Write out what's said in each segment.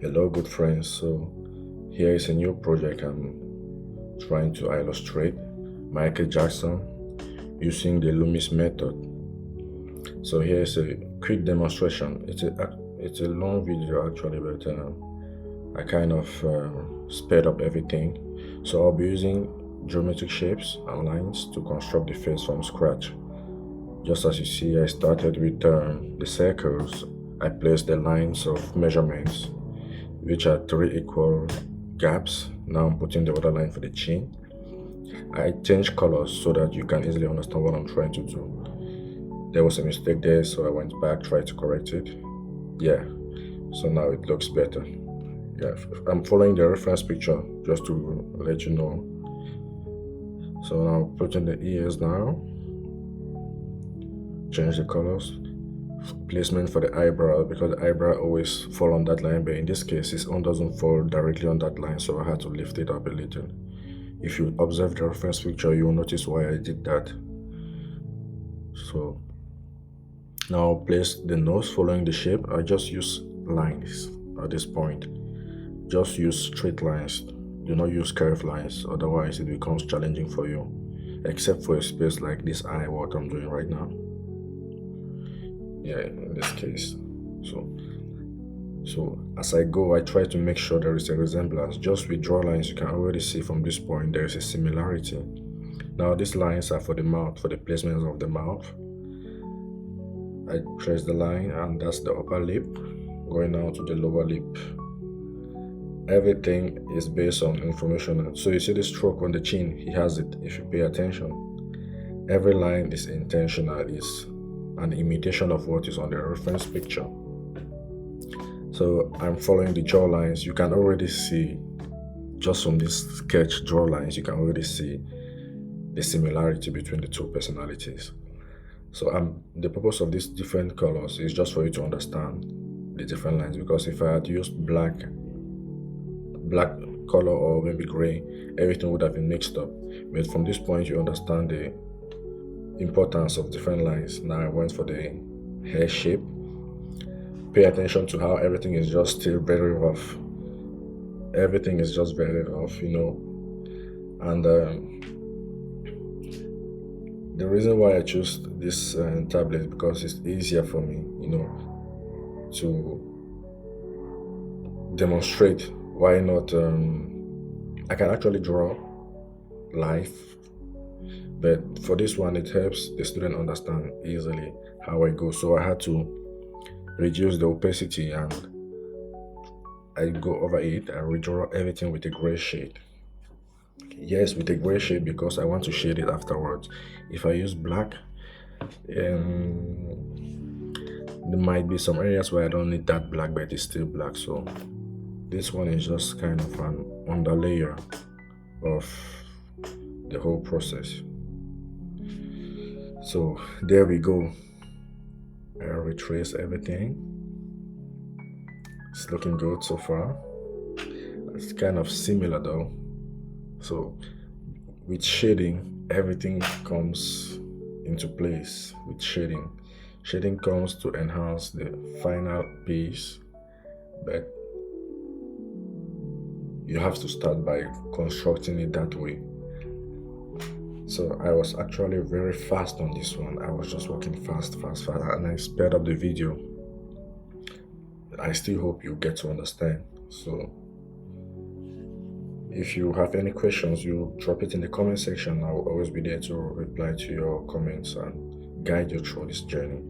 Hello, good friends. So, here is a new project I'm trying to illustrate Michael Jackson using the Loomis method. So, here is a quick demonstration. It's a long video actually, but I kind of sped up everything. So, I'll be using geometric shapes and lines to construct the face from scratch. Just as you see, I started with the circles. I placed the lines of measurements, which are three equal gaps. Now I'm putting the other line for the chin. I changed colors so that you can easily understand what I'm trying to do. There was a mistake there, so I went back, tried to correct it. Yeah, so now it looks better. Yeah, I'm following the reference picture just to let you know. So now putting the ears now, change the colors. Placement for the eyebrow, because the eyebrow always fall on that line, but in this case his own doesn't fall directly on that line, so I had to lift it up a little. If you observe the reference picture, you will notice why I did that. So now place the nose following the shape. I just use lines at this point. Just use straight lines. Do not use curved lines, otherwise it becomes challenging for you, except for a space like this eye, what I'm doing right now. Yeah, in this case. So as I go, I try to make sure there is a resemblance. Just with draw lines, you can already see from this point there is a similarity. Now these lines are for the mouth, for the placement of the mouth. I trace the line, and that's the upper lip going down to the lower lip. Everything is based on information. So you see the stroke on the chin, he has it. If you pay attention, every line is intentional, is an imitation of what is on the reference picture. So I'm following the jaw lines. You can already see, just from this sketch draw lines, you can already see the similarity between the two personalities. So the purpose of these different colors is just for you to understand the different lines, because if I had used black color or maybe gray, everything would have been mixed up. But from this point you understand the importance of different lines. Now I went for the hair shape. Pay attention to how everything is just still very rough. Everything is just very rough, and the reason why I chose this tablet is because it's easier for me, to demonstrate. Why not? I can actually draw live, but for this one it helps the student understand easily how I go. So I had to reduce the opacity, and I go over it and redraw everything with a gray shade. Yes, with a gray shade, because I want to shade it afterwards. If I use black, there might be some areas where I don't need that black, but it's still black. So this one is just kind of an underlayer of the whole process. So there we go. I retrace everything. It's looking good so far. It's kind of similar though. So with shading, everything comes into place. With shading comes to enhance the final piece, but you have to start by constructing it that way. So I was actually very fast on this one. I was just working fast, and I sped up the video. I still hope you get to understand. So if you have any questions, you drop it in the comment section. I will always be there to reply to your comments and guide you through this journey.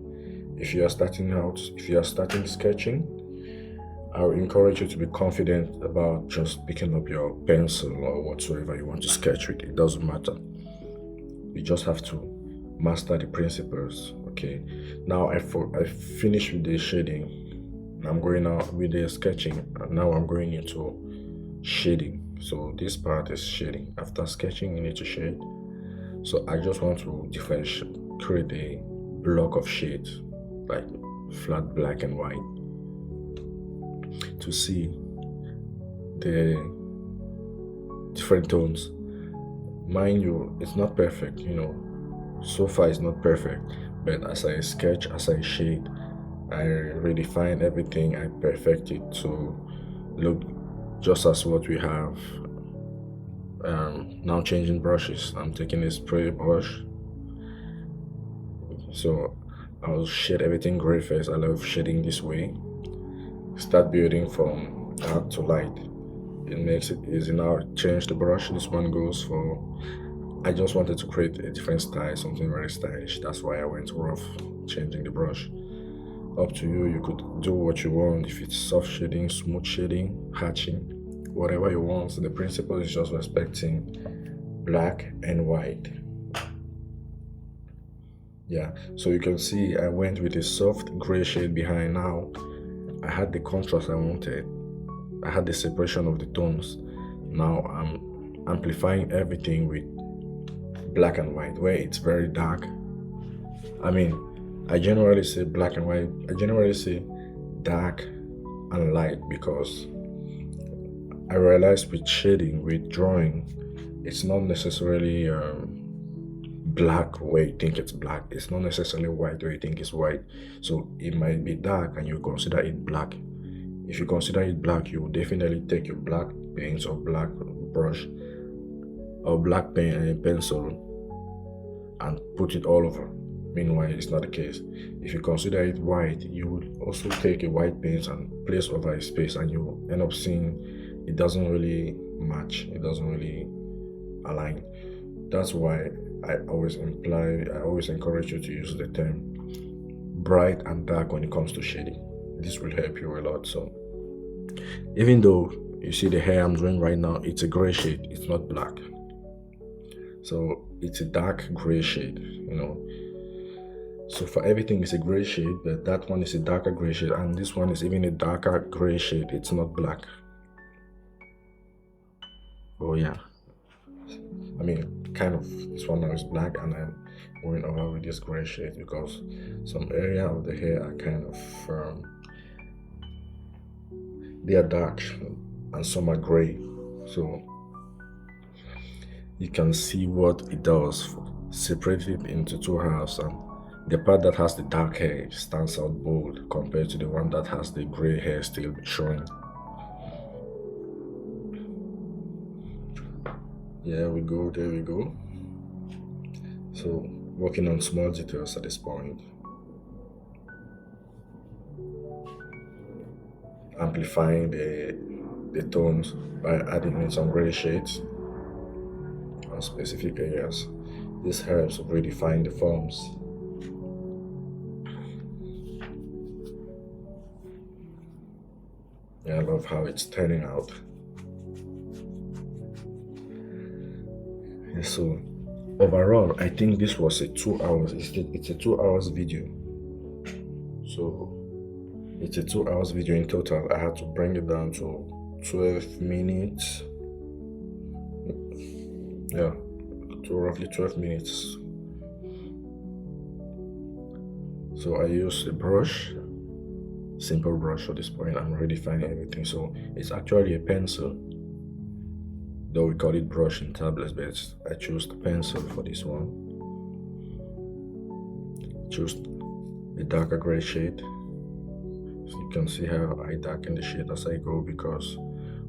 If you are starting sketching, I will encourage you to be confident about just picking up your pencil or whatsoever you want to sketch with. It doesn't matter. You just have to master the principles. Okay, now I finished with the shading. I'm going out with the sketching, and now I'm going into shading. So this part is shading. After sketching, you need to shade. So I just want to create a block of shades, like flat black and white, to see the different tones. Mind you, it's not perfect, so far it's not perfect, but as I sketch, as I shade, I redefine everything, I perfect it to look just as what we have. Now changing brushes. I'm taking a spray brush, so I'll shade everything gray first. I love shading this way. Start building from dark to light. It makes it easy. Now change the brush. This one goes for, I just wanted to create a different style, something very stylish. That's why I went rough, changing the brush. Up to you, you could do what you want. If it's soft shading, smooth shading, hatching, whatever you want. So the principle is just respecting black and white. Yeah, so you can see I went with a soft gray shade behind. Now I had the contrast I wanted. I had the separation of the tones. Now I'm amplifying everything with black and white, where it's very dark. I mean, I generally say black and white. I generally say dark and light because I realized with shading, with drawing, it's not necessarily black where you think it's black. It's not necessarily white where you think it's white. So it might be dark and you consider it black. If you consider it black, you will definitely take your black paints or black brush or black pen and pencil and put it all over. Meanwhile, it's not the case. If you consider it white, you would also take a white paint and place over a space, and you will end up seeing it doesn't really match. It doesn't really align. That's why I always encourage you to use the term bright and dark when it comes to shading. This will help you a lot. So even though you see the hair I'm doing right now, it's a gray shade, it's not black. So it's a dark gray shade, you know. So for everything it's a gray shade, but that one is a darker gray shade, and this one is even a darker gray shade. It's not black. Oh yeah. I mean, kind of, this one now is black, and I'm going over with this gray shade because some area of the hair are kind of they are dark and some are gray. So you can see what it does. Separate it into two halves, and the part that has the dark hair stands out bold compared to the one that has the gray hair still showing. Yeah, we go, there we go. So working on small details at this point. Amplifying the tones by adding in some gray shades on specific areas. This helps redefine the forms. Yeah, I love how it's turning out. Yeah, so overall, I think this was a 2 hours. It's a 2 hours video. So it's a 2 hours video in total. I had to bring it down to 12 minutes. Yeah, to roughly 12 minutes. So I used a brush, simple brush for this point. I'm redefining everything. So it's actually a pencil, though we call it brush in tablets, but I chose the pencil for this one. Choose a darker gray shade. So you can see how I darken the shade as I go, because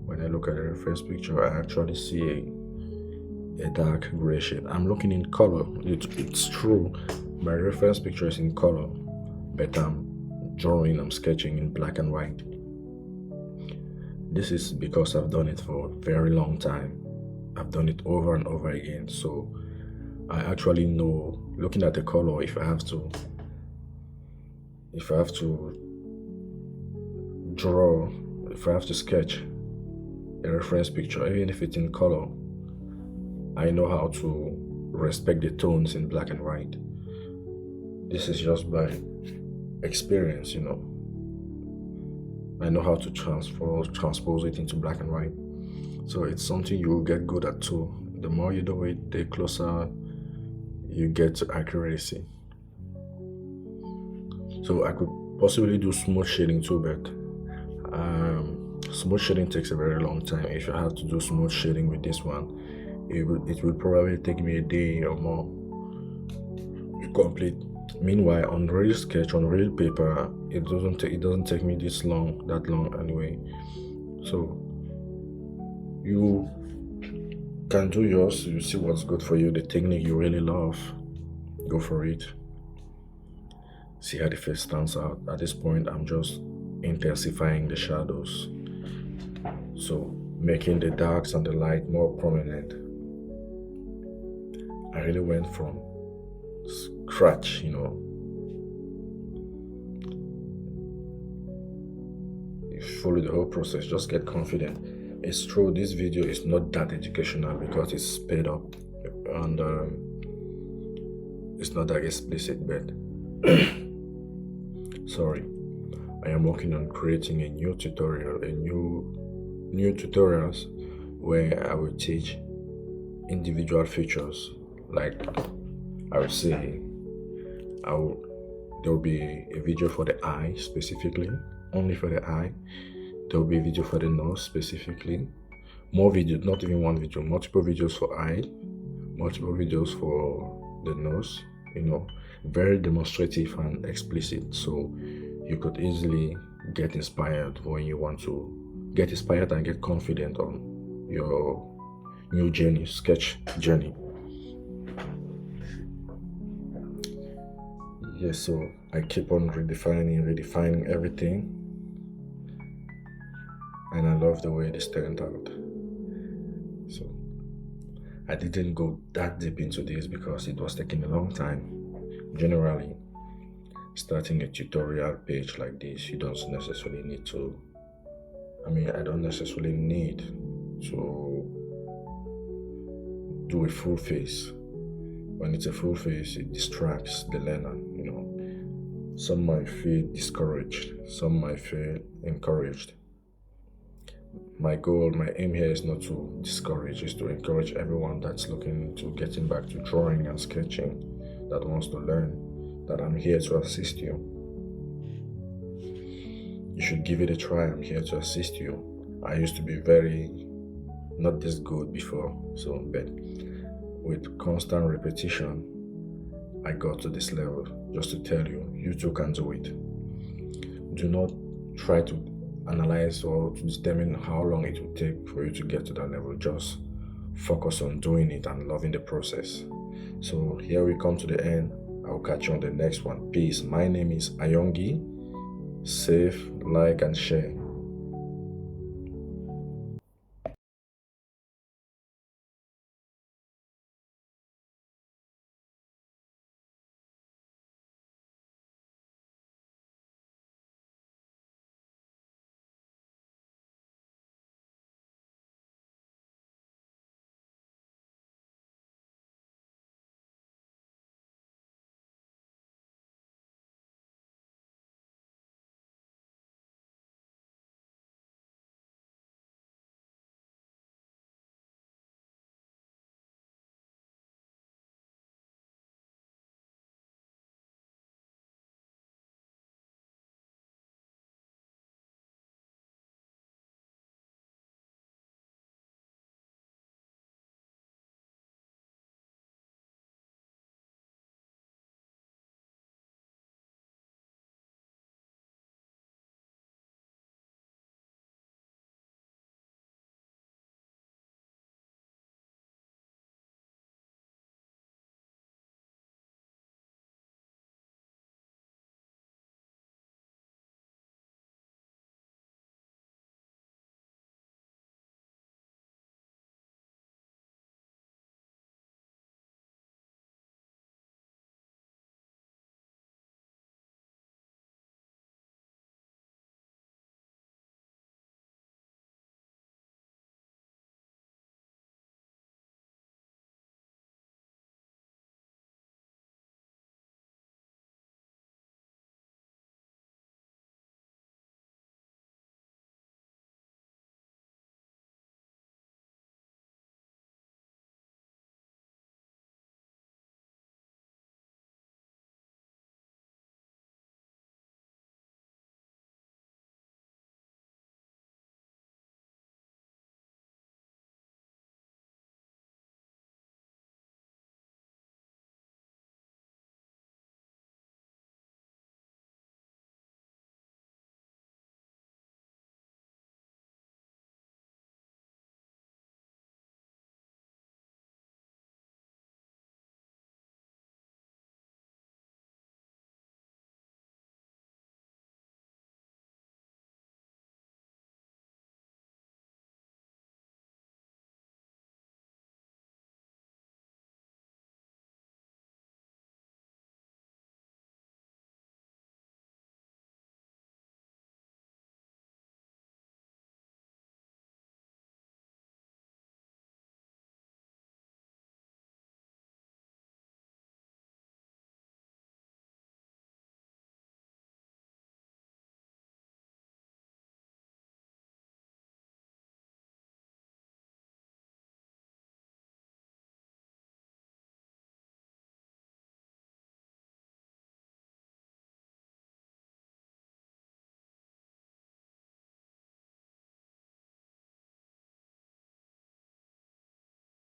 when I look at the reference picture, I actually see a dark gray shade. I'm looking in color. It's true, my reference picture is in color, but I'm sketching in black and white. This is because I've done it for a very long time. I've done it over and over again, so I actually know, looking at the color, if I have to draw, if I have to sketch a reference picture, even if it's in color, I know how to respect the tones in black and white. This is just by experience, you know. I know how to transpose it into black and white. So it's something you will get good at too. The more you do it, the closer you get to accuracy. So I could possibly do smooth shading too, but smooth shading takes a very long time. If I have to do smooth shading with this one, it will probably take me a day or more to complete. Meanwhile, on real sketch, on real paper, it doesn't take me that long anyway. So you can do yours, you see what's good for you, the technique you really love, go for it. See how the face stands out. At this point, I'm just intensifying the shadows. So making the darks and the light more prominent. I really went from scratch, you follow the whole process, just get confident. It's true, this video is not that educational because it's sped up and it's not that explicit, but sorry, I am working on creating a new tutorial, new tutorials where I will teach individual features. Like I would say, there will be a video for the eye specifically, only for the eye. There will be a video for the nose specifically. More videos, not even one video, multiple videos for eye, multiple videos for the nose, very demonstrative and explicit. So you could easily get inspired when you want to get inspired and get confident on your new journey, sketch journey. Yes, so I keep on redefining everything, and I love the way this turned out. So I didn't go that deep into this because it was taking a long time. Generally, starting a tutorial page like this, you don't necessarily need to, I don't necessarily need to do a full face. When it's a full face, it distracts the learner, Some might feel discouraged, some might feel encouraged. My aim here is not to discourage, is to encourage everyone that's looking to getting back to drawing and sketching, that wants to learn, that I'm here to assist you. You should give it a try. I'm here to assist you. I used to be not this good before, but with constant repetition, I got to this level. Just to tell you, you too can do it. Do not try to analyze or to determine how long it will take for you to get to that level. Just focus on doing it and loving the process. So here we come to the end. I'll catch you on the next one. Peace. My name is Ayongi. Save, like, and share.